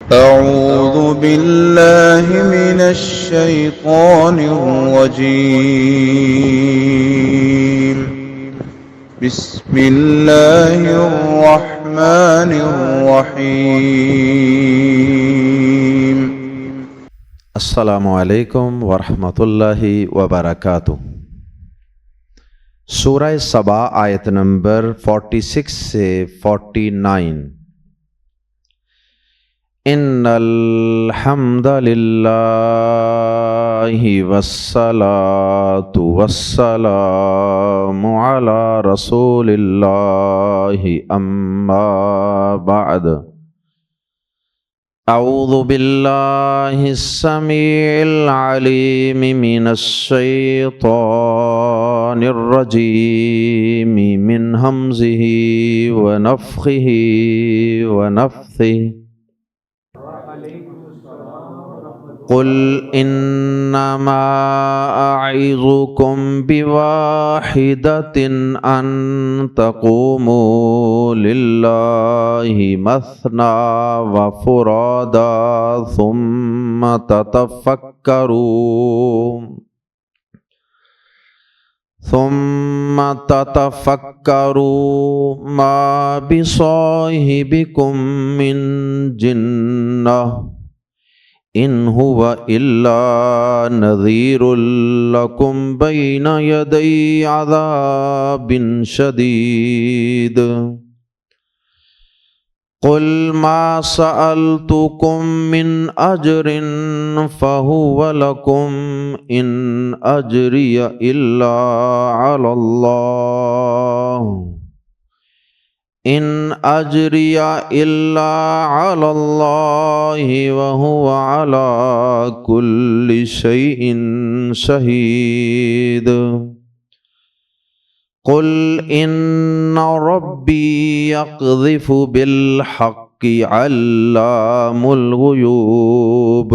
أعوذ بالله من الشيطان الرجيم. بسم الله الرحمن الرحيم. السلام علیکم ورحمۃ اللہ وبرکاتہ۔ سورہ سبا آیت نمبر 46 سے 49۔ ان الحمد للہ والصلاۃ والسلام علی رسول اللہ اما بعد۔ اعوذ باللہ السمیع العلیم من الشیطان الرجیم من ہمزہ ونفخہ ونفثہ۔ قل انما اعظکم بواحدۃ ان تقوموا للہ مثنی وفرادا ثم تتفکروا ما بصاحبکم من جنہ ان هو الا نذیر لکم بین یدی عذاب شدید۔ قل ما سألتکم من اجر فهو لکم ان اجری الا علی اللہ ان اجری الا علی اللہ وہو علی کل شیء شہید۔ قل ان ربی یقذف بالحق علام الغیوب۔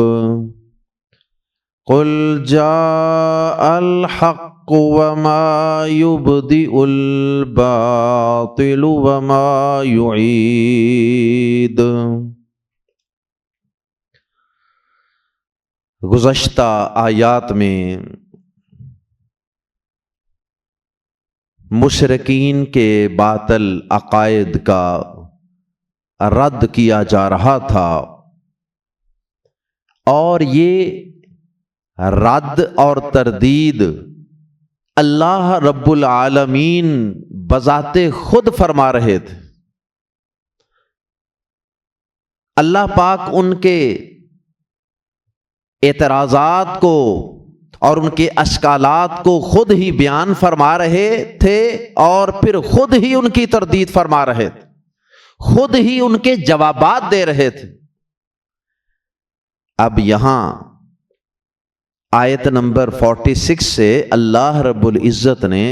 قل جاء الحق وما يبدئ الباطل وما يعيد۔ گزشتہ آیات میں مشرکین کے باطل عقائد کا رد کیا جا رہا تھا، اور یہ رد اور تردید اللہ رب العالمین بذات خود فرما رہے تھے۔ اللہ پاک ان کے اعتراضات کو اور ان کے اشکالات کو خود ہی بیان فرما رہے تھے، اور پھر خود ہی ان کی تردید فرما رہے تھے، خود ہی ان کے جوابات دے رہے تھے۔ اب یہاں آیت نمبر 46 سے اللہ رب العزت نے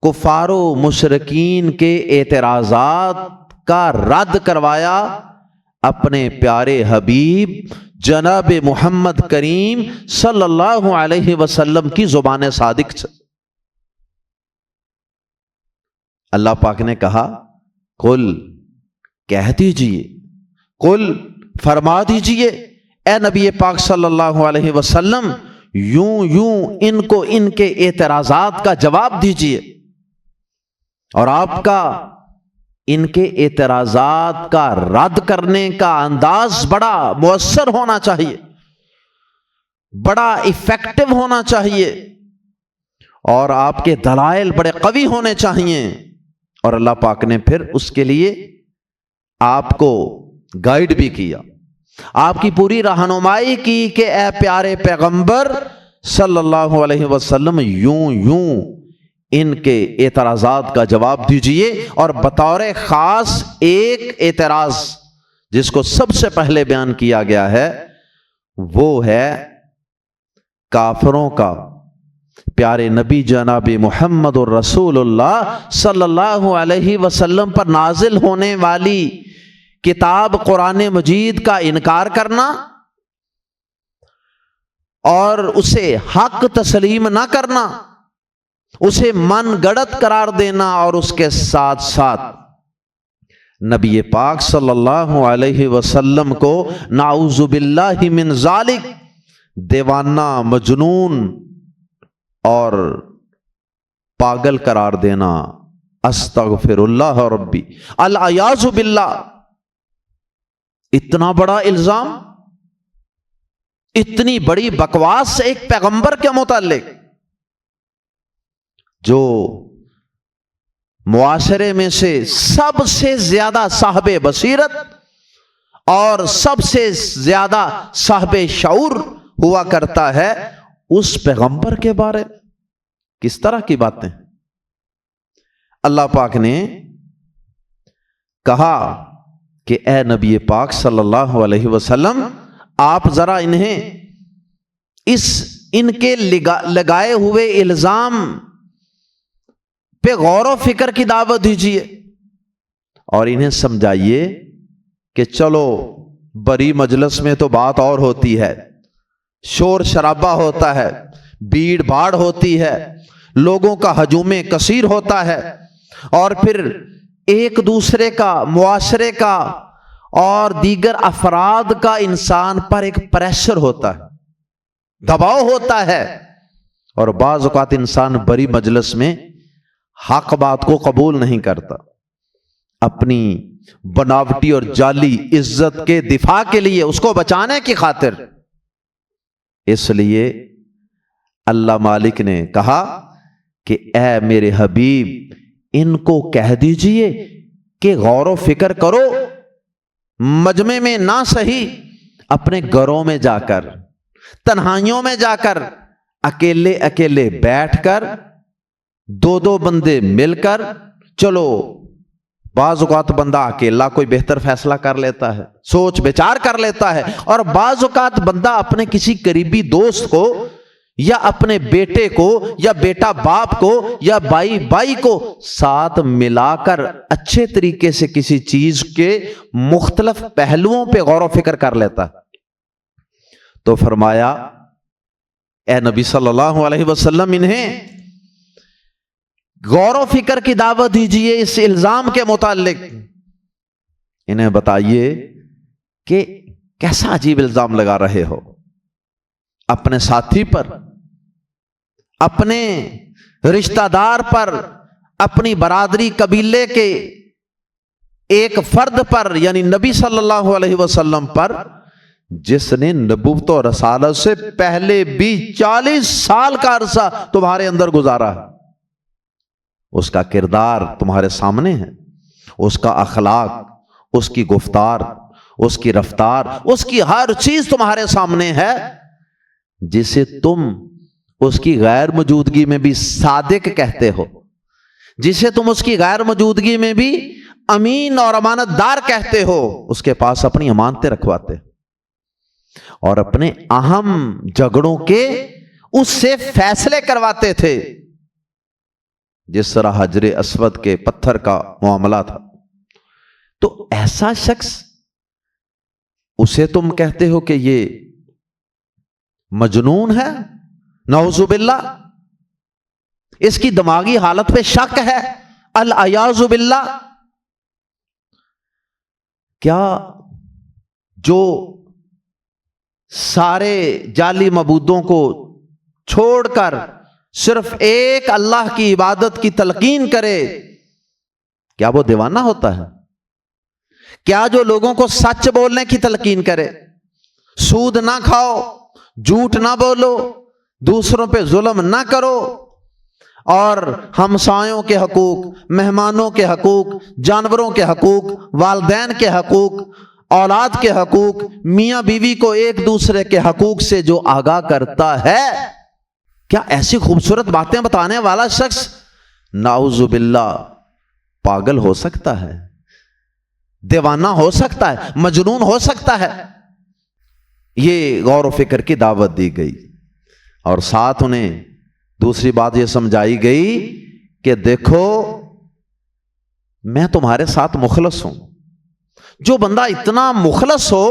کفار و مشرکین کے اعتراضات کا رد کروایا اپنے پیارے حبیب جناب محمد کریم صلی اللہ علیہ وسلم کی زبان صادق سے۔ اللہ پاک نے کہا قل، کہہ دیجئے، قل فرما دیجئے اے نبی پاک صلی اللہ علیہ وسلم، یوں ان کو ان کے اعتراضات کا جواب دیجئے، اور آپ کا ان کے اعتراضات کا رد کرنے کا انداز بڑا مؤثر ہونا چاہیے، بڑا ایفیکٹو ہونا چاہیے، اور آپ کے دلائل بڑے قوی ہونے چاہیے۔ اور اللہ پاک نے پھر اس کے لیے آپ کو گائیڈ بھی کیا، آپ کی پوری رہنمائی کی کہ اے پیارے پیغمبر صلی اللہ علیہ وسلم، یوں ان کے اعتراضات کا جواب دیجئے۔ اور بطور خاص ایک اعتراض جس کو سب سے پہلے بیان کیا گیا ہے وہ ہے کافروں کا پیارے نبی جناب محمد الرسول اللہ صلی اللہ علیہ وسلم پر نازل ہونے والی کتاب قرآن مجید کا انکار کرنا اور اسے حق تسلیم نہ کرنا، اسے من گڑت قرار دینا، اور اس کے ساتھ ساتھ نبی پاک صلی اللہ علیہ وسلم کو نعوذ باللہ من ذالک دیوانہ، مجنون اور پاگل قرار دینا، استغفر اللہ ربی، العیاذ باللہ، اتنا بڑا الزام، اتنی بڑی بکواس ایک پیغمبر کے متعلق جو معاشرے میں سے سب سے زیادہ صاحب بصیرت اور سب سے زیادہ صاحب شعور ہوا کرتا ہے، اس پیغمبر کے بارے کس طرح کی باتیں؟ اللہ پاک نے کہا کہ اے نبی پاک صلی اللہ علیہ وسلم، آپ ذرا انہیں ان کے لگائے ہوئے الزام پہ غور و فکر کی دعوت دیجیے اور انہیں سمجھائیے کہ چلو بڑی مجلس میں تو بات اور ہوتی ہے، شور شرابہ ہوتا ہے، بھیڑ بھاڑ ہوتی ہے، لوگوں کا ہجوم کثیر ہوتا ہے، اور پھر ایک دوسرے کا، معاشرے کا اور دیگر افراد کا انسان پر ایک پریشر ہوتا ہے، دباؤ ہوتا ہے، اور بعض اوقات انسان بڑی مجلس میں حق بات کو قبول نہیں کرتا، اپنی بناوٹی اور جعلی عزت کے دفاع کے لیے، اس کو بچانے کی خاطر۔ اس لیے اللہ مالک نے کہا کہ اے میرے حبیب، ان کو کہہ دیجئے کہ غور و فکر کرو، مجمع میں نہ صحیح، اپنے گھروں میں جا کر، تنہائیوں میں جا کر، اکیلے اکیلے بیٹھ کر، دو دو بندے مل کر، چلو بعض اوقات بندہ اکیلا کوئی بہتر فیصلہ کر لیتا ہے، سوچ بچار کر لیتا ہے، اور بعض اوقات بندہ اپنے کسی قریبی دوست کو، یا اپنے بیٹے کو، یا بیٹا باپ کو، یا بھائی بھائی کو ساتھ ملا کر اچھے طریقے سے کسی چیز کے مختلف پہلوؤں پہ غور و فکر کر لیتا ہے۔ تو فرمایا اے نبی صلی اللہ علیہ وسلم، انہیں غور و فکر کی دعوت دیجئے اس الزام کے متعلق، انہیں بتائیے کہ کیسا عجیب الزام لگا رہے ہو اپنے ساتھی پر، اپنے رشتہ دار پر، اپنی برادری قبیلے کے ایک فرد پر، یعنی نبی صلی اللہ علیہ وسلم پر، جس نے نبوت و رسالت سے پہلے بھی 40 سال کا عرصہ تمہارے اندر گزارا ہے، اس کا کردار تمہارے سامنے ہے، اس کا اخلاق، اس کی گفتار، اس کی رفتار، اس کی ہر چیز تمہارے سامنے ہے، جسے تم اس کی غیر موجودگی میں بھی صادق کہتے ہو، جسے تم اس کی غیر موجودگی میں بھی امین اور امانت دار کہتے ہو، اس کے پاس اپنی امانتیں رکھواتے اور اپنے اہم جھگڑوں کے اس سے فیصلے کرواتے تھے، جس طرح حجر اسود کے پتھر کا معاملہ تھا۔ تو ایسا شخص، اسے تم کہتے ہو کہ یہ مجنون ہے، نعوذ باللہ، اس کی دماغی حالت پہ شک ہے، العیاذ باللہ۔ کیا جو سارے جعلی معبودوں کو چھوڑ کر صرف ایک اللہ کی عبادت کی تلقین کرے، کیا وہ دیوانہ ہوتا ہے؟ کیا جو لوگوں کو سچ بولنے کی تلقین کرے، سود نہ کھاؤ، جھوٹ نہ بولو، دوسروں پہ ظلم نہ کرو، اور ہمسایوں کے حقوق، مہمانوں کے حقوق، جانوروں کے حقوق، والدین کے حقوق، اولاد کے حقوق، میاں بیوی کو ایک دوسرے کے حقوق سے جو آگاہ کرتا ہے، کیا ایسی خوبصورت باتیں بتانے والا شخص نعوذ باللہ پاگل ہو سکتا ہے، دیوانہ ہو سکتا ہے، مجنون ہو سکتا ہے؟ یہ غور و فکر کی دعوت دی گئی، اور ساتھ انہیں دوسری بات یہ سمجھائی گئی کہ دیکھو میں تمہارے ساتھ مخلص ہوں۔ جو بندہ اتنا مخلص ہو،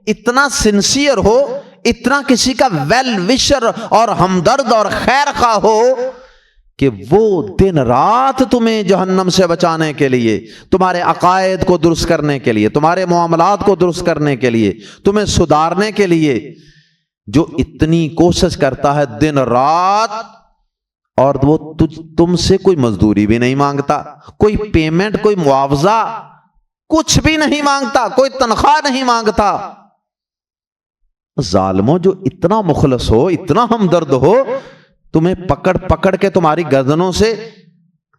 اتنا سنسیئر ہو، اتنا کسی کا ویل وشر اور ہمدرد اور خیر خواہ ہو کہ وہ دن رات تمہیں جہنم سے بچانے کے لیے، تمہارے عقائد کو درست کرنے کے لیے، تمہارے معاملات کو درست کرنے کے لیے، تمہیں سدھارنے کے لیے جو اتنی کوشش کرتا ہے دن رات، اور وہ تم سے کوئی مزدوری بھی نہیں مانگتا، کوئی پیمنٹ، کوئی معاوضہ کچھ بھی نہیں مانگتا، کوئی تنخواہ نہیں مانگتا۔ ظالموں، جو اتنا مخلص ہو، اتنا ہمدرد ہو، تمہیں پکڑ پکڑ کے تمہاری گردنوں سے،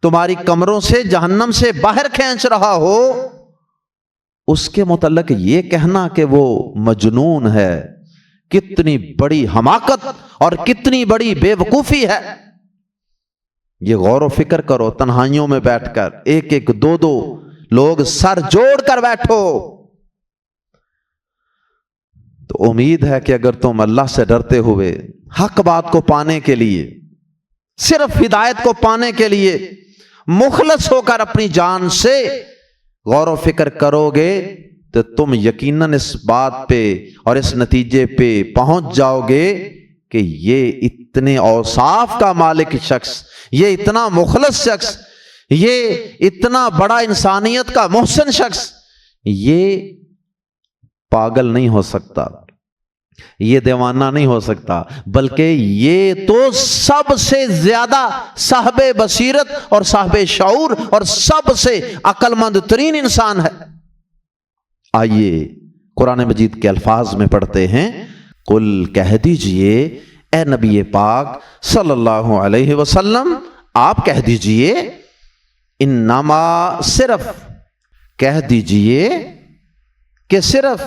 تمہاری کمروں سے جہنم سے باہر کھینچ رہا ہو، اس کے متعلق یہ کہنا کہ وہ مجنون ہے، کتنی بڑی حماقت اور کتنی بڑی بے وقوفی ہے۔ یہ غور و فکر کرو، تنہائیوں میں بیٹھ کر ایک ایک دو دو لوگ سر جوڑ کر بیٹھو، تو امید ہے کہ اگر تم اللہ سے ڈرتے ہوئے حق بات کو پانے کے لیے، صرف ہدایت کو پانے کے لیے مخلص ہو کر اپنی جان سے غور و فکر کرو گے، تو تم یقیناً اس بات پہ اور اس نتیجے پہ پہنچ جاؤ گے کہ یہ اتنے اوصاف کا مالک شخص، یہ اتنا مخلص شخص، یہ اتنا بڑا انسانیت کا محسن شخص، یہ پاگل نہیں ہو سکتا، یہ دیوانہ نہیں ہو سکتا، بلکہ یہ تو سب سے زیادہ صاحب بصیرت اور صاحب شعور اور سب سے عقل مند ترین انسان ہے۔ آئیے قرآن مجید کے الفاظ میں پڑھتے ہیں، قل کہہ دیجئے اے نبی پاک صلی اللہ علیہ وسلم، آپ کہہ دیجئے، انما صرف کہہ دیجئے کہ صرف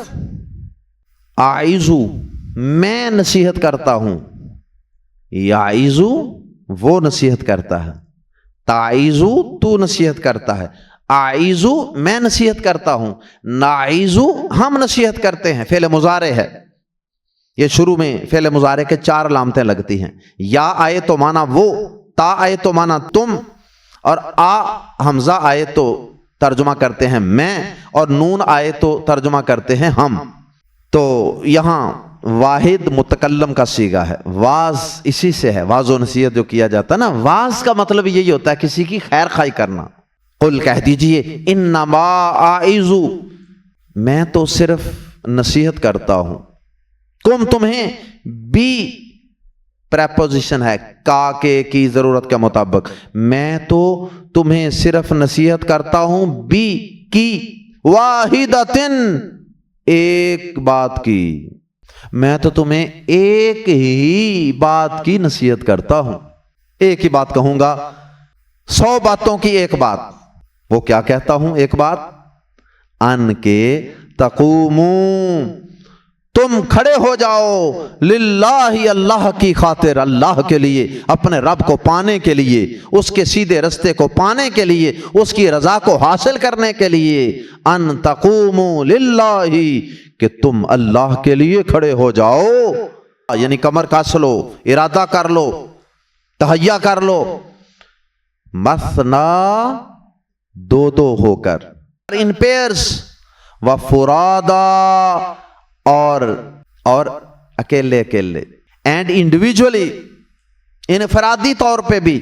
اعیذو میں نصیحت کرتا ہوں، یعیذو وہ نصیحت کرتا ہے، تعیذو تو نصیحت کرتا ہے، اعیذو میں نصیحت کرتا ہوں، نعیذو ہم نصیحت کرتے ہیں۔ فعل مضارع ہے، یہ شروع میں فعل مضارع کے 4 علامتیں لگتی ہیں، یا آئے تو مانا وہ، تا آئے تو مانا تم، اور آ حمزہ آئے تو ترجمہ کرتے ہیں میں، اور نون آئے تو ترجمہ کرتے ہیں ہم۔ تو یہاں واحد متکلم کا صیغہ ہے، واز اسی سے ہے، واز و نصیحت جو کیا جاتا ہے نا، واز کا مطلب یہی ہوتا ہے کسی کی خیر خواہی کرنا۔ قل کہہ دیجئے انما اعیذو میں تو صرف نصیحت کرتا ہوں، تمہیں بھی پریپوزیشن ہے کا کے کی ضرورت کے مطابق، میں تو تمہیں صرف نصیحت کرتا ہوں بھی کی واحدتن ایک بات کی، میں تو تمہیں ایک ہی بات کی نصیحت کرتا ہوں، ایک ہی بات کہوں گا، 100 باتوں کی ایک بات۔ وہ کیا کہتا ہوں ایک بات؟ ان کے تقوموا تم کھڑے ہو جاؤ، للہ اللہ کی خاطر، اللہ کے لیے، اپنے رب کو پانے کے لیے، اس کے سیدھے رستے کو پانے کے لیے، اس کی رضا کو حاصل کرنے کے لیے، ان تقوموا للہ کہ تم اللہ کے لیے کھڑے ہو جاؤ، یعنی کمر کس لو، ارادہ کر لو، تہیا کر لو، مثنا دو دو ہو کر، ان پیئرز، و فرادا اور اکیلے اکیلے، اینڈ انڈیویجولی، انفرادی طور پہ بھی،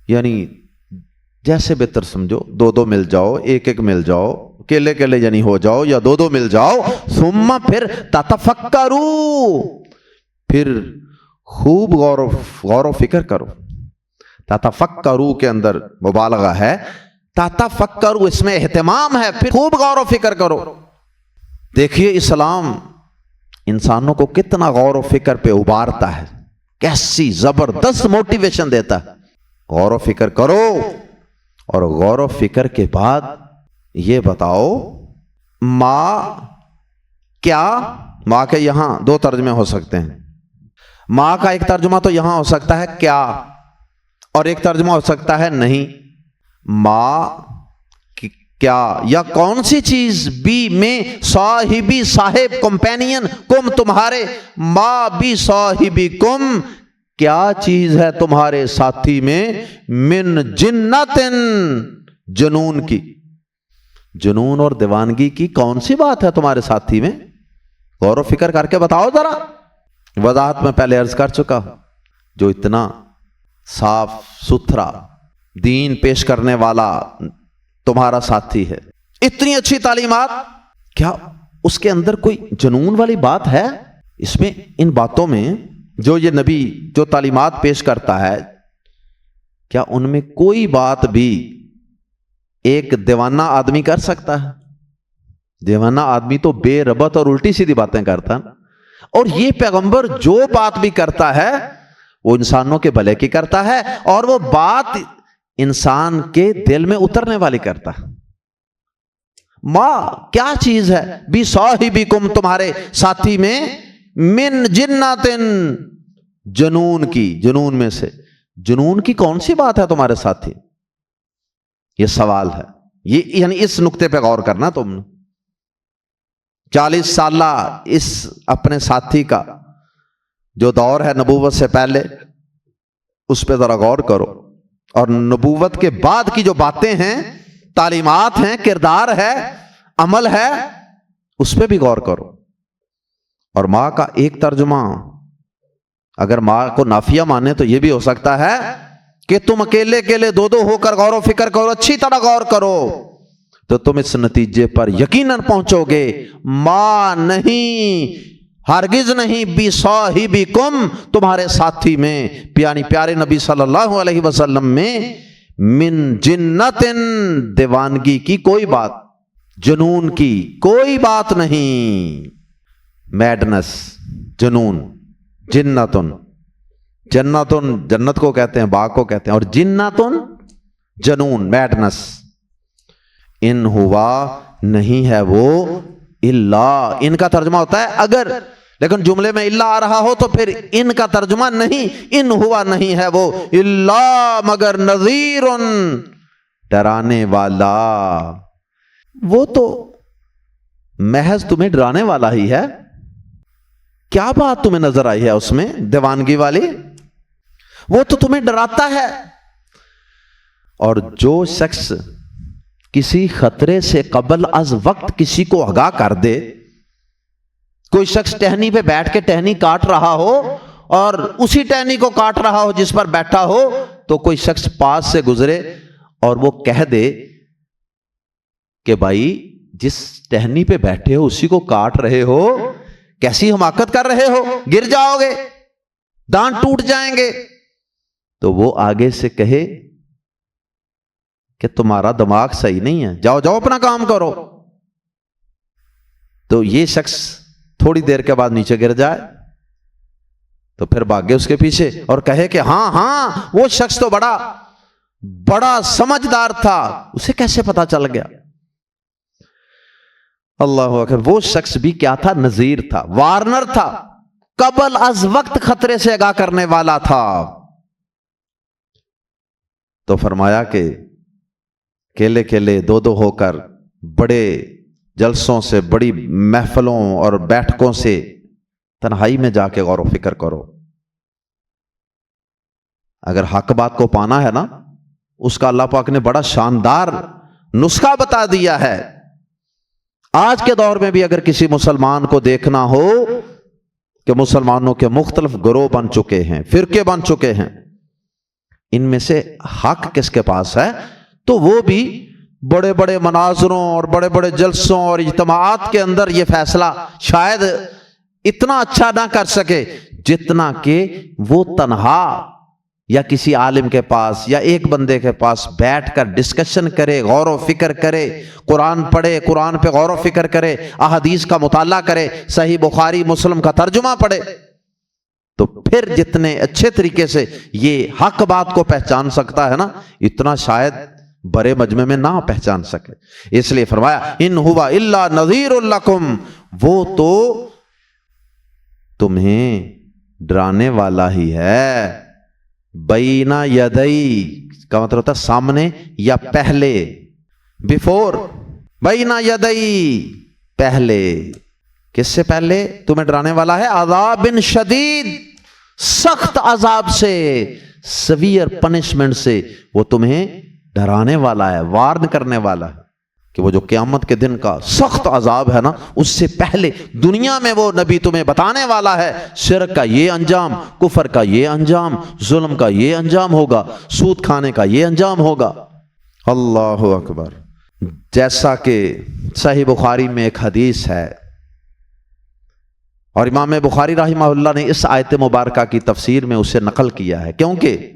یعنی جیسے بہتر سمجھو، دو دو مل جاؤ، ایک ایک مل جاؤ، اکیلے اکیلے یعنی ہو جاؤ، یا دو دو مل جاؤ، ثم پھر تتفکروا پھر خوب غور و فکر کرو۔ تتفکروا کے اندر مبالغہ ہے، تتفکروا اس میں اہتمام ہے، پھر خوب غور و فکر کرو۔ دیکھیے اسلام انسانوں کو کتنا غور و فکر پہ ابھارتا ہے، کیسی زبردست موٹیویشن دیتا ہے۔ غور و فکر کرو، اور غور و فکر کے بعد یہ بتاؤ، ماں کیا، ماں کے یہاں 2 ترجمے ہو سکتے ہیں، ماں کا ایک ترجمہ تو یہاں ہو سکتا ہے کیا، اور ایک ترجمہ ہو سکتا ہے نہیں، ماں کیا یا کون سی چیز، بی میں صاحبی صاحب کمپینین، کم تمہارے، ما بی صاحبی کم کیا چیز ہے تمہارے ساتھی میں، من جنتن جنون کی، جنون اور دیوانگی کی کون سی بات ہے تمہارے ساتھی میں، غور و فکر کر کے بتاؤ ذرا۔ وضاحت میں پہلے عرض کر چکا ہوں، جو اتنا صاف ستھرا دین پیش کرنے والا تمہارا ساتھی ہے. اتنی اچھی تعلیمات، کیا اس کے اندر کوئی جنون والی بات ہے؟ اس میں ان باتوں میں جو یہ نبی جو تعلیمات پیش کرتا ہے، کیا ان میں کوئی بات بھی ایک دیوانہ آدمی کر سکتا ہے؟ دیوانہ آدمی تو بے ربط اور الٹی سیدھی باتیں کرتا ہے. اور یہ پیغمبر جو بات بھی کرتا ہے وہ انسانوں کے بھلے کی کرتا ہے، اور وہ بات انسان کے دل میں اترنے والی کرتا ہے. ماں کیا چیز ہے بی صاحبکم تمہارے ساتھی میں، من جناتن جنون کی، جنون میں سے. جنون کی کون سی بات ہے تمہارے ساتھی؟ یہ سوال ہے. یہ یعنی اس نقطے پہ غور کرنا تم نے. 40 سالہ اس اپنے ساتھی کا جو دور ہے نبوت سے پہلے، اس پہ ذرا غور کرو، اور نبوت کے بعد کی جو باتیں ہیں، تعلیمات ہیں، کردار ہے، عمل ہے، اس پہ بھی غور کرو. اور ماں کا ایک ترجمہ اگر ماں کو نافیہ مانے تو یہ بھی ہو سکتا ہے کہ تم اکیلے اکیلے دو ہو کر غور و فکر کرو، اچھی طرح غور کرو تو تم اس نتیجے پر یقیناً پہنچو گے. ماں نہیں، ہرگز نہیں، بی صاحبکم تمہارے ساتھی میں، یعنی پیارے نبی صلی اللہ علیہ وسلم میں، من جنتن دیوانگی کی کوئی بات، جنون کی کوئی بات نہیں. میڈنس، جنون، جنتن، جنتن جنت کو کہتے ہیں، باغ کو کہتے ہیں، اور جنتن جنون، میڈنس. ان ہوا نہیں ہے وہ الا، ان کا ترجمہ ہوتا ہے اگر، لیکن جملے میں الا آ رہا ہو تو پھر ان کا ترجمہ نہیں، ان ہوا نہیں ہے وہ الا مگر نذیر، ڈرانے والا. وہ تو محض تمہیں ڈرانے والا ہی ہے. کیا بات تمہیں نظر آئی ہے اس میں دیوانگی والی؟ وہ تو تمہیں ڈراتا ہے. اور جو شخص کسی خطرے سے قبل از وقت کسی کو آگاہ کر دے، کوئی شخص ٹہنی پہ بیٹھ کے ٹہنی کاٹ رہا ہو اور اسی ٹہنی کو کاٹ رہا ہو جس پر بیٹھا ہو، تو کوئی شخص پاس سے گزرے اور وہ کہہ دے کہ بھائی جس ٹہنی پہ بیٹھے ہو اسی کو کاٹ رہے ہو، کیسی حماقت کر رہے ہو، گر جاؤ گے، دانت ٹوٹ جائیں گے. تو وہ آگے سے کہے کہ تمہارا دماغ صحیح نہیں ہے، جاؤ جاؤ اپنا کام کرو. تو یہ شخص تھوڑی دیر کے بعد نیچے گر جائے تو پھر بھاگے اس کے پیچھے اور کہے کہ ہاں ہاں وہ شخص تو بڑا سمجھدار تھا، اسے کیسے پتا چل گیا. اللہ اکبر. وہ شخص بھی کیا تھا؟ نذیر تھا، وارنر تھا، قبل از وقت خطرے سے آگاہ کرنے والا تھا. تو فرمایا کہ کیلے کیلے دو ہو کر بڑے جلسوں سے، بڑی محفلوں اور بیٹھکوں سے تنہائی میں جا کے غور و فکر کرو. اگر حق بات کو پانا ہے نا، اس کا اللہ پاک نے بڑا شاندار نسخہ بتا دیا ہے. آج کے دور میں بھی اگر کسی مسلمان کو دیکھنا ہو کہ مسلمانوں کے مختلف گروہ بن چکے ہیں، فرقے بن چکے ہیں، ان میں سے حق کس کے پاس ہے، تو وہ بھی بڑے بڑے مناظروں اور بڑے بڑے جلسوں اور اجتماعات کے اندر یہ فیصلہ شاید اتنا اچھا نہ کر سکے جتنا کہ وہ تنہا یا کسی عالم کے پاس یا ایک بندے کے پاس بیٹھ کر ڈسکشن کرے، غور و فکر کرے، قرآن پڑھے، قرآن پہ غور و فکر کرے، احادیث کا مطالعہ کرے، صحیح بخاری مسلم کا ترجمہ پڑھے. تو پھر جتنے اچھے طریقے سے یہ حق بات کو پہچان سکتا ہے نا، اتنا شاید بڑے مجمع میں نہ پہچان سکے. اس لیے فرمایا ان ہوا الا نذیر لکم، وہ تو تمہیں ڈرانے والا ہی ہے. بین یدئی کا مطلب ہوتا ہے سامنے یا پہلے، بیفور، بین یدئی پہلے. کس سے پہلے تمہیں ڈرانے والا ہے؟ عذاب شدید، سخت عذاب سے، سیویئر پنشمنٹ سے وہ تمہیں ڈرانے والا ہے، وارن کرنے والا ہے. کہ وہ جو قیامت کے دن کا سخت عذاب ہے نا، اس سے پہلے دنیا میں وہ نبی تمہیں بتانے والا ہے شرک کا یہ انجام، کفر کا یہ انجام، ظلم کا یہ انجام ہوگا، سود کھانے کا یہ انجام ہوگا۔ اللہ اکبر۔ جیسا کہ صحیح بخاری میں ایک حدیث ہے، اور امام بخاری رحمہ اللہ نے اس آیت مبارکہ کی تفسیر میں اسے نقل کیا ہے، کیونکہ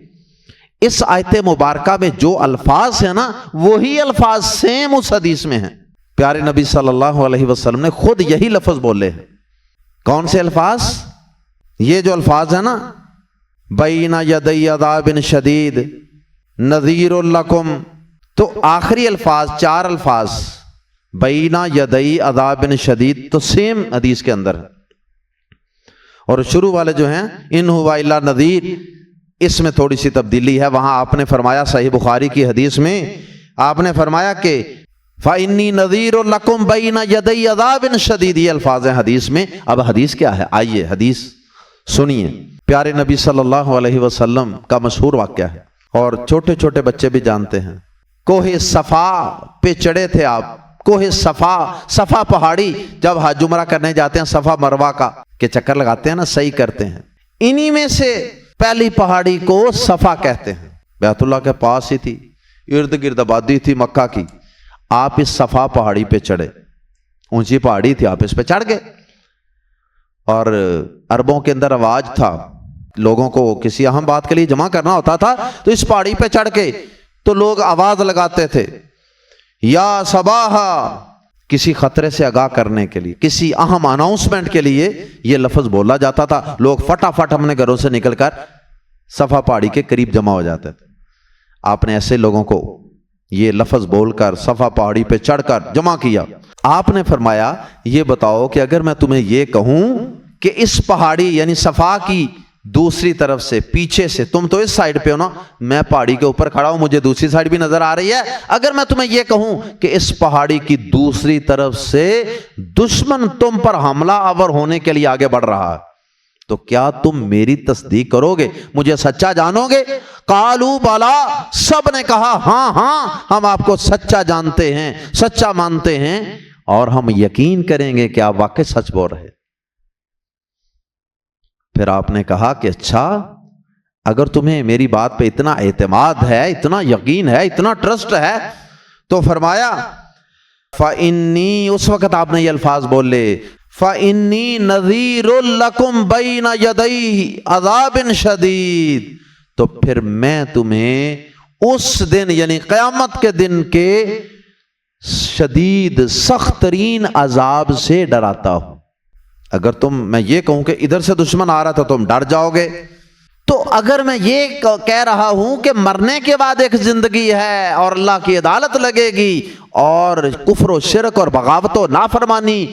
اس آیت مبارکہ میں جو الفاظ ہیں نا وہی الفاظ سیم اس حدیث میں ہیں۔ پیارے نبی صلی اللہ علیہ وسلم نے خود یہی لفظ بولے ہیں۔ کون سے الفاظ؟ یہ جو الفاظ ہیں نا، بین یدی عذاب شدید نذیر لکم، تو آخری الفاظ، چار الفاظ بین یدی عذاب شدید، تو سیم حدیث کے اندر ہے، اور شروع والے جو ہیں ان ہوا الا نذیر، اس میں تھوڑی سی تبدیلی ہے۔ وہاں آپ نے فرمایا صحیح بخاری کی حدیث میں آپ نے فرمایا کہ فَإِنِّي نَذِيرٌ لَكُمْ بَيْنَ يَدَيْ عَذَابٍ شَدِيدٍ، یہ الفاظ ہیں حدیث میں۔ اب حدیث کیا ہے؟ آئیے حدیث سنیے۔ پیارے نبی صلی اللہ علیہ وسلم کا مشہور واقعہ ہے، اور چھوٹے چھوٹے بچے بھی جانتے ہیں۔ کوہ صفا پہ چڑھے تھے آپ، کوہ صفا پہاڑی، جب حج عمرہ کرنے جاتے ہیں صفا مروہ کا کہ چکر لگاتے ہیں نا، صحیح کرتے ہیں، انہی میں سے پہلی پہاڑی کو صفا کہتے ہیں۔ بیت اللہ کے پاس ہی تھی، ارد گرد آبادی تھی مکہ کی۔ آپ اس صفا پہاڑی پہ چڑھے، اونچی پہاڑی تھی، آپ اس پہ چڑھ گئے، اور عربوں کے اندر رواج تھا، لوگوں کو کسی اہم بات کے لیے جمع کرنا ہوتا تھا تو اس پہاڑی پہ چڑھ کے تو لوگ آواز لگاتے تھے، یا صباحا، کسی خطرے سے آگاہ کرنے کے لیے، کسی اہم اناؤنسمنٹ کے لیے یہ لفظ بولا جاتا تھا۔ لوگ فٹافٹ اپنے گھروں سے نکل کر صفا پہاڑی کے قریب جمع ہو جاتے تھے۔ آپ نے ایسے لوگوں کو یہ لفظ بول کر صفا پہاڑی پہ چڑھ کر جمع کیا۔ آپ نے فرمایا یہ بتاؤ کہ اگر میں تمہیں یہ کہوں کہ اس پہاڑی یعنی صفا کی دوسری طرف سے، پیچھے سے، تم تو اس سائیڈ پہ ہو نا، میں پہاڑی کے اوپر کھڑا ہوں، مجھے دوسری سائیڈ بھی نظر آ رہی ہے، اگر میں تمہیں یہ کہوں کہ اس پہاڑی کی دوسری طرف سے دشمن تم پر حملہ آور ہونے کے لیے آگے بڑھ رہا ہے، تو کیا تم میری تصدیق کرو گے، مجھے سچا جانو گے؟ قالوا بلا، سب نے کہا ہاں ہاں، ہم آپ کو سچا جانتے ہیں، سچا مانتے ہیں، اور ہم یقین کریں گے کہ آپ واقعی سچ بول رہے۔ پھر آپ نے کہا کہ اچھا، اگر تمہیں میری بات پہ اتنا اعتماد ہے، اتنا یقین ہے، اتنا ٹرسٹ ہے، تو فرمایا فَإِنِّي، اس وقت آپ نے یہ الفاظ بولے، فَإِنِّي نَذِيرٌ لَكُمْ بَيْنَ يَدَيْ عَذَابٍ شَدِيدٍ، تو پھر میں تمہیں اس دن یعنی قیامت کے دن کے شدید سخت ترین عذاب سے ڈراتا ہوں۔ اگر میں یہ کہوں کہ ادھر سے دشمن آ رہا تھا تو تم ڈر جاؤ گے، تو اگر میں یہ کہہ رہا ہوں کہ مرنے کے بعد ایک زندگی ہے اور اللہ کی عدالت لگے گی اور کفر و شرک اور بغاوت و نافرمانی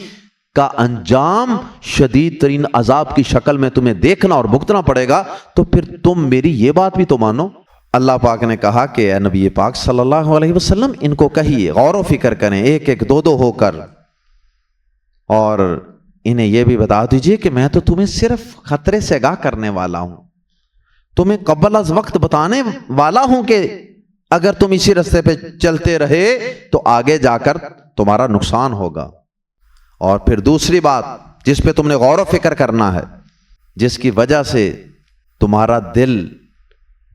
کا انجام شدید ترین عذاب کی شکل میں تمہیں دیکھنا اور بھگتنا پڑے گا، تو پھر تم میری یہ بات بھی تو مانو۔ اللہ پاک نے کہا کہ اے نبی پاک صلی اللہ علیہ وسلم ان کو کہیے، غور و فکر کریں، ایک ایک دو دو ہو کر، اور انہیں یہ بھی بتا دیجئے کہ میں تو تمہیں صرف خطرے سے آگاہ کرنے والا ہوں، تمہیں قبل از وقت بتانے والا ہوں کہ اگر تم اسی راستے پہ چلتے رہے تو آگے جا کر تمہارا نقصان ہوگا۔ اور پھر دوسری بات جس پہ تم نے غور و فکر کرنا ہے، جس کی وجہ سے تمہارا دل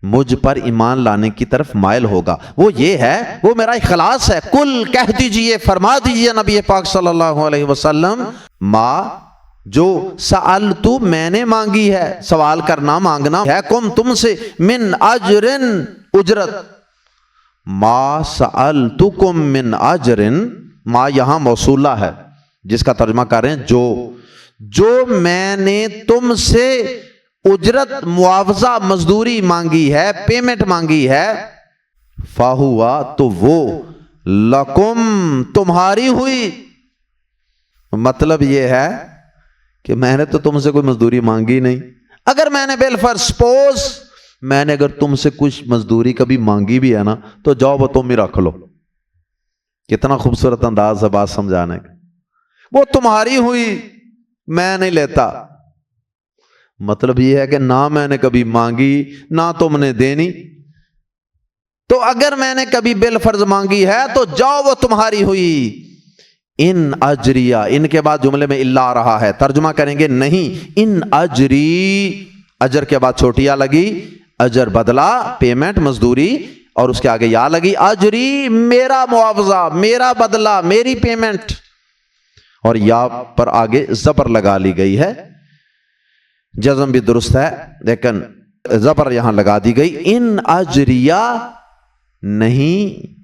مجھ پر ایمان لانے کی طرف مائل ہوگا، وہ یہ ہے، وہ میرا اخلاص ہے۔ کل کہہ دیجئے، فرما دیجئے نبی پاک صلی اللہ علیہ وسلم، ماں جو سألتو میں نے مانگی ہے، سوال کرنا مانگنا ہے، کم تم سے، من اجرن اجرت، ما سألتکم من اجرن، ما یہاں موصولہ ہے جس کا ترجمہ کر رہے ہیں جو میں نے تم سے اجرت، معاوضہ، مزدوری مانگی ہے، پیمنٹ مانگی ہے، فاہوا، تو وہ لکم، تمہاری ہوئی۔ مطلب یہ ہے کہ میں نے تو تم سے کوئی مزدوری مانگی نہیں، اگر میں نے بالفرض سپوز میں نے اگر تم سے کچھ مزدوری کبھی مانگی بھی ہے نا تو جاؤ وہ تم ہی رکھ لو۔ کتنا خوبصورت انداز ہے بات سمجھانے کا، وہ تمہاری ہوئی، میں نہیں لیتا۔ مطلب یہ ہے کہ نہ میں نے کبھی مانگی نہ تم نے دینی، تو اگر میں نے کبھی بل فرض مانگی ہے تو جاؤ وہ تمہاری ہوئی. ان اجریہ، ان کے بعد جملے میں الا آ رہا ہے، ترجمہ کریں گے نہیں. ان اجری، اجر کے بعد چھوٹی آ لگی، اجر بدلہ، پیمنٹ، مزدوری، اور اس کے آگے یا لگی. اجری میرا معاوضہ، میرا بدلہ، میری پیمنٹ. اور یا پر آگے زبر لگا لی گئی ہے، جزم بھی درست ہے لیکن زبر یہاں لگا دی گئی. ان اجریہ نہیں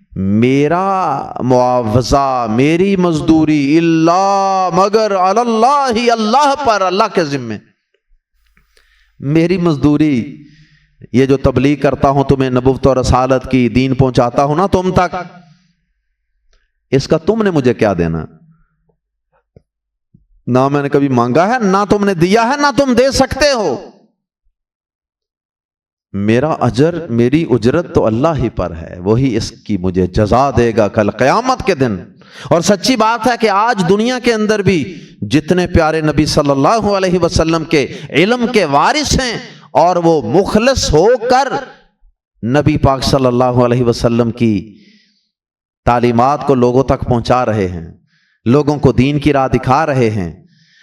میرا معاوضہ، میری مزدوری، الا مگر علی اللہ، اللہ پر، اللہ کے ذمے. میری مزدوری، یہ جو تبلیغ کرتا ہوں تمہیں نبوت اور رسالت کی، دین پہنچاتا ہوں نا تم تک، اس کا تم نے مجھے کیا دینا؟ نہ میں نے کبھی مانگا ہے، نہ تم نے دیا ہے، نہ تم دے سکتے ہو. میرا اجر، میری اجرت تو اللہ ہی پر ہے، وہی اس کی مجھے جزا دے گا کل قیامت کے دن. اور سچی بات ہے کہ آج دنیا کے اندر بھی جتنے پیارے نبی صلی اللہ علیہ وسلم کے علم کے وارث ہیں اور وہ مخلص ہو کر نبی پاک صلی اللہ علیہ وسلم کی تعلیمات کو لوگوں تک پہنچا رہے ہیں، لوگوں کو دین کی راہ دکھا رہے ہیں،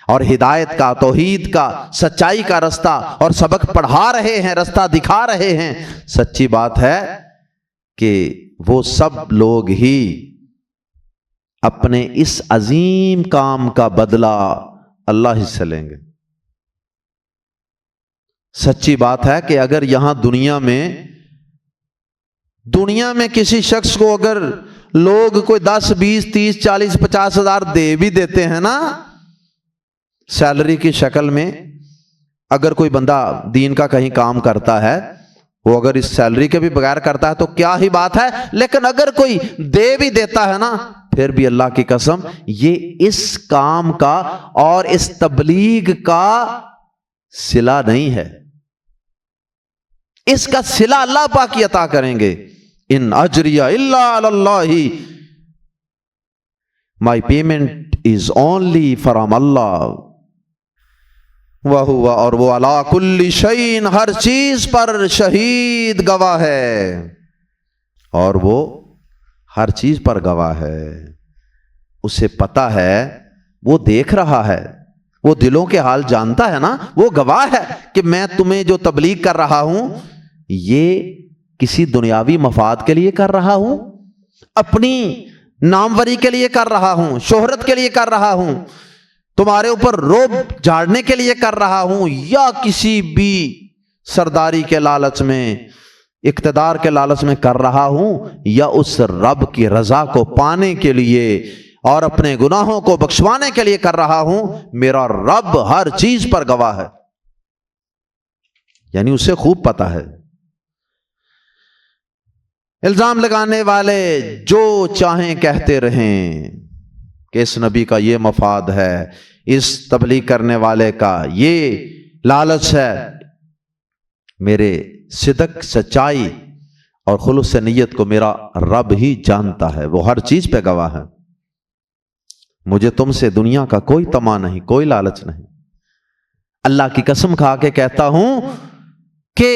اور ہدایت کا، توحید کا، سچائی کا رستہ اور سبق پڑھا رہے ہیں، رستہ دکھا رہے ہیں. سچی بات ہے کہ وہ سب لوگ ہی اپنے اس عظیم کام کا بدلہ اللہ ہی سے لیں گے. سچی بات ہے کہ اگر یہاں دنیا میں کسی شخص کو اگر لوگ کوئی 10 20 30 40 50 ہزار دے بھی دیتے ہیں نا سیلری کی شکل میں، اگر کوئی بندہ دین کا کہیں کام کرتا ہے، وہ اگر اس سیلری کے بھی بغیر کرتا ہے تو کیا ہی بات ہے، لیکن اگر کوئی دے بھی دیتا ہے نا، پھر بھی اللہ کی قسم یہ اس کام کا اور اس تبلیغ کا صلہ نہیں ہے، اس کا صلہ اللہ پاک کی عطا کریں گے. ان اجریہ الا علی اللہ، مائی پیمنٹ از اونلی فرام اللہ، وَهُوَ، اور وہ عَلَىٰ كُلِّ شَيْءٍ، ہر چیز پر شہید گواہ ہے، اور وہ ہر چیز پر گواہ ہے. اسے پتا ہے، وہ دیکھ رہا ہے، وہ دلوں کے حال جانتا ہے نا، وہ گواہ ہے کہ میں تمہیں جو تبلیغ کر رہا ہوں یہ کسی دنیاوی مفاد کے لیے کر رہا ہوں، اپنی ناموری کے لیے کر رہا ہوں، شہرت کے لیے کر رہا ہوں، تمہارے اوپر روب جھاڑنے کے لیے کر رہا ہوں، یا کسی بھی سرداری کے لالچ میں، اقتدار کے لالچ میں کر رہا ہوں، یا اس رب کی رضا کو پانے کے لیے اور اپنے گناہوں کو بخشوانے کے لیے کر رہا ہوں. میرا رب ہر چیز پر گواہ ہے، یعنی اسے خوب پتا ہے. الزام لگانے والے جو چاہیں کہتے رہیں کہ اس نبی کا یہ مفاد ہے، اس تبلیغ کرنے والے کا یہ لالچ ہے، میرے صدق، سچائی اور خلوص نیت کو میرا رب ہی جانتا ہے، وہ ہر چیز پہ گواہ ہے. مجھے تم سے دنیا کا کوئی طمع نہیں، کوئی لالچ نہیں. اللہ کی قسم کھا کے کہتا ہوں کہ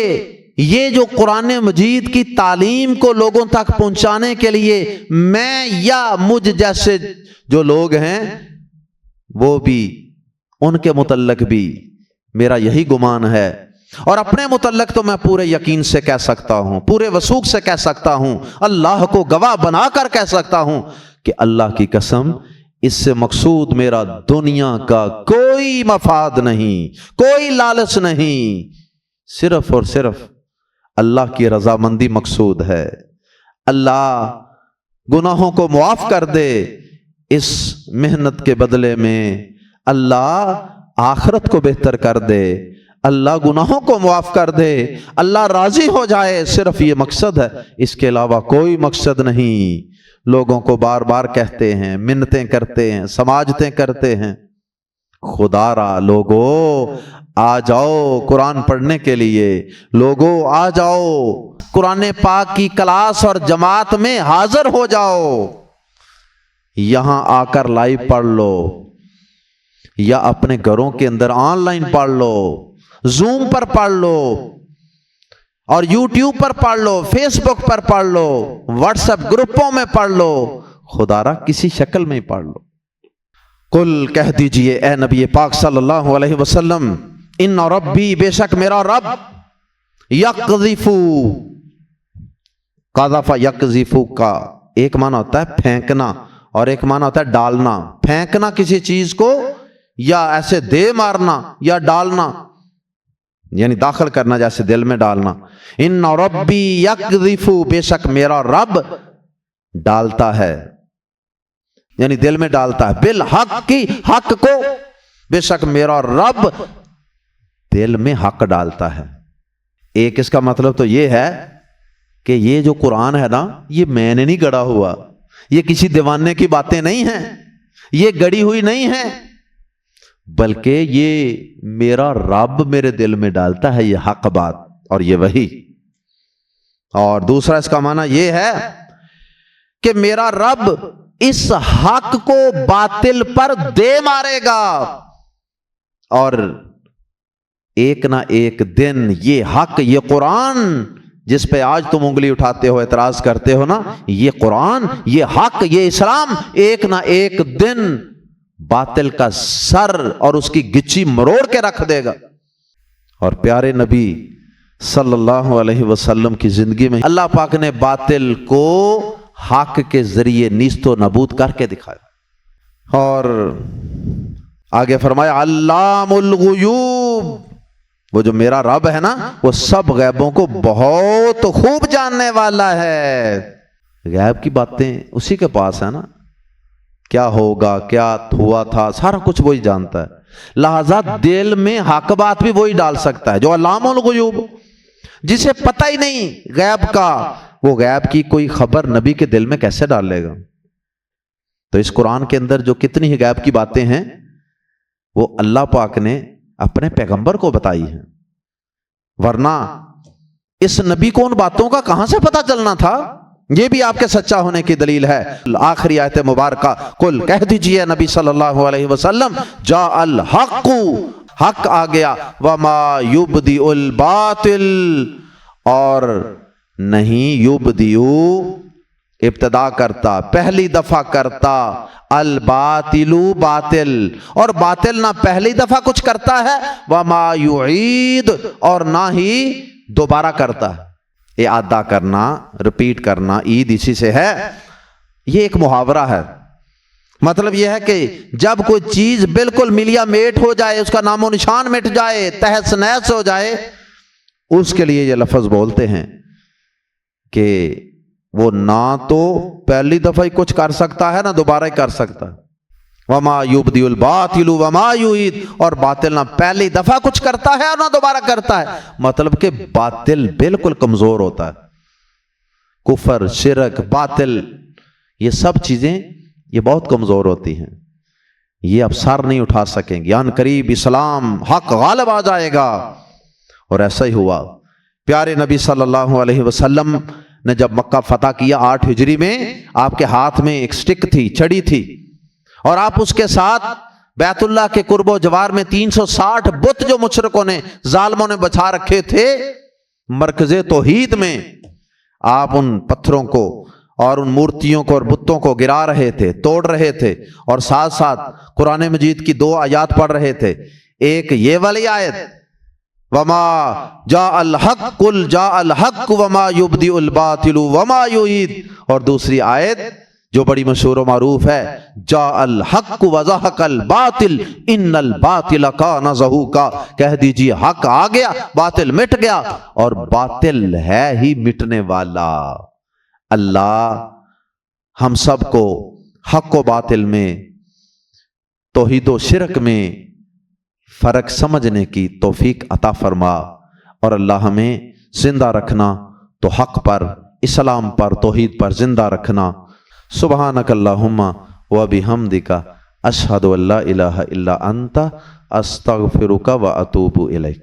یہ جو قرآن مجید کی تعلیم کو لوگوں تک پہنچانے کے لیے میں یا مجھ جیسے جو لوگ ہیں وہ بھی، ان کے متعلق بھی میرا یہی گمان ہے، اور اپنے متعلق تو میں پورے یقین سے کہہ سکتا ہوں، پورے وثوق سے کہہ سکتا ہوں، اللہ کو گواہ بنا کر کہہ سکتا ہوں کہ اللہ کی قسم اس سے مقصود میرا دنیا کا کوئی مفاد نہیں، کوئی لالچ نہیں، صرف اور صرف اللہ کی رضامندی مقصود ہے. اللہ گناہوں کو معاف کر دے، اس محنت کے بدلے میں اللہ آخرت کو بہتر کر دے، اللہ گناہوں کو معاف کر دے، اللہ راضی ہو جائے، صرف یہ مقصد ہے، اس کے علاوہ کوئی مقصد نہیں. لوگوں کو بار بار کہتے ہیں، منتیں کرتے ہیں، سماجتیں کرتے ہیں. خدا را لوگو آ جاؤ قرآن پڑھنے کے لیے، لوگو آ جاؤ قرآن پاک کی کلاس اور جماعت میں حاضر ہو جاؤ، یہاں آ کر لائیو پڑھ لو، یا اپنے گھروں کے اندر آن لائن پڑھ لو، زوم پر پڑھ لو. اور یوٹیوب پر پڑھ لو، فیس بک پر پڑھ لو، واٹس ایپ گروپوں میں پڑھ لو، خدا را کسی شکل میں ہی پڑھ لو۔ قل کہہ دیجئے اے نبی پاک صلی اللہ علیہ وسلم، ان ربی بے شک میرا رب، یقذف، قذف یقذف کا ایک معنی ہوتا ہے پھینکنا اور ایک معنی ہوتا ہے ڈالنا۔ پھینکنا کسی چیز کو یا ایسے دے مارنا یا ڈالنا، یعنی داخل کرنا جیسے دل میں ڈالنا۔ ان ربی یقذف، بے شک میرا رب ڈالتا ہے، یعنی دل میں ڈالتا ہے، بالحق کی، حق کو، بے شک میرا رب دل میں حق ڈالتا ہے۔ ایک اس کا مطلب تو یہ ہے کہ یہ جو قرآن ہے نا، یہ میں نے نہیں گڑا ہوا، یہ کسی دیوانے کی باتیں نہیں ہیں، یہ گڑی ہوئی نہیں ہیں، بلکہ یہ میرا رب میرے دل میں ڈالتا ہے یہ حق بات اور یہ وحی۔ اور دوسرا اس کا معنی یہ ہے کہ میرا رب اس حق کو باطل پر دے مارے گا، اور ایک نہ ایک دن یہ حق، یہ قرآن جس پہ آج تم انگلی اٹھاتے ہو، اعتراض کرتے ہو نا، یہ قرآن، یہ حق، یہ اسلام ایک نہ ایک دن باطل کا سر اور اس کی گچی مروڑ کے رکھ دے گا۔ اور پیارے نبی صلی اللہ علیہ وسلم کی زندگی میں اللہ پاک نے باطل کو حق کے ذریعے نیست و نابود کر کے دکھایا۔ اور آگے فرمایا علام الغیوب، وہ جو میرا رب ہے نا، وہ سب غیبوں کو بہت خوب جاننے والا ہے۔ غیب کی باتیں اسی کے پاس ہے نا، کیا ہوگا، کیا ہوا تھا، سارا کچھ وہی جانتا ہے، لہذا دل میں حق بات بھی وہی ڈال سکتا ہے جو علام الغیوب، جسے پتہ ہی نہیں غیب کا، وہ غیب کی کوئی خبر نبی کے دل میں کیسے ڈال لے گا؟ تو اس قرآن کے اندر جو کتنی ہی غیب کی باتیں ہیں وہ اللہ پاک نے اپنے پیغمبر کو بتائی ہیں، ورنہ اس نبی کو ان باتوں کا کہاں سے پتہ چلنا تھا؟ یہ بھی آپ کے سچا ہونے کی دلیل ہے۔ آخری آیت مبارکہ، قل کہہ دیجئے نبی صلی اللہ علیہ وسلم، جاء الحق، حق آ گیا، وما یبدئ الباطل، اور نہیں یبدئ ابتدا کرتا، پہلی دفعہ کرتا، الباطل باطل، اور باطل نہ پہلی دفعہ کچھ کرتا ہے، وما یعید، اور نہ ہی دوبارہ کرتا ہے۔ اعادہ کرنا، ریپیٹ کرنا، عید اسی سے ہے، یہ ایک محاورہ ہے۔ مطلب یہ ہے کہ جب کوئی چیز بالکل ملیا میٹ ہو جائے، اس کا نام و نشان مٹ جائے، تہس نہس ہو جائے، اس کے لیے یہ لفظ بولتے ہیں کہ وہ نہ تو پہلی دفعہ ہی کچھ کر سکتا ہے، نہ دوبارہ ہی کر سکتا ہے۔ وما یبدئ الباطل وما یعید، اور باطل نہ پہلی دفعہ کچھ کرتا ہے اور نہ دوبارہ کرتا ہے، مطلب کہ باطل بالکل کمزور ہوتا ہے۔ کفر، شرک، باطل، یہ سب چیزیں یہ بہت کمزور ہوتی ہیں، یہ اب سر نہیں اٹھا سکیں گے۔ ان قریب اسلام، حق غالب آ جائے گا، اور ایسا ہی ہوا۔ پیارے نبی صلی اللہ علیہ وسلم نے جب مکہ فتح کیا 8 ہجری میں، آپ کے ہاتھ میں ایک سٹک تھی، چھڑی تھی، اور آپ اس کے ساتھ بیت اللہ کے قرب و جوار میں 360 بت جو مشرکوں نے، ظالموں نے بچھا رکھے تھے، مرکز توحید میں آپ ان پتھروں کو اور ان مورتیوں کو اور بتوں کو گرا رہے تھے، توڑ رہے تھے، اور ساتھ ساتھ قرآن مجید کی 2 آیات پڑھ رہے تھے۔ ایک یہ والی آیت، وما جاء الحق، قل جاء الحق وما یبدئ الباطل وما یعید، اور دوسری آیت جو بڑی مشہور و معروف ہے، جاء الحق وزهق الباطل ان الباطل کان زہوقا، کہہ دیجیے حق آ گیا، باطل مٹ گیا، اور باطل ہے ہی مٹنے والا۔ اللہ ہم سب کو حق و باطل میں، توحید و شرک میں فرق سمجھنے کی توفیق عطا فرما، اور اللہ ہمیں زندہ رکھنا تو حق پر، اسلام پر، توحید پر زندہ رکھنا۔ سبحانک اللہم و بحمدک، اشہد ان لا الہ الا انت، استغفرک و اتوب الیک۔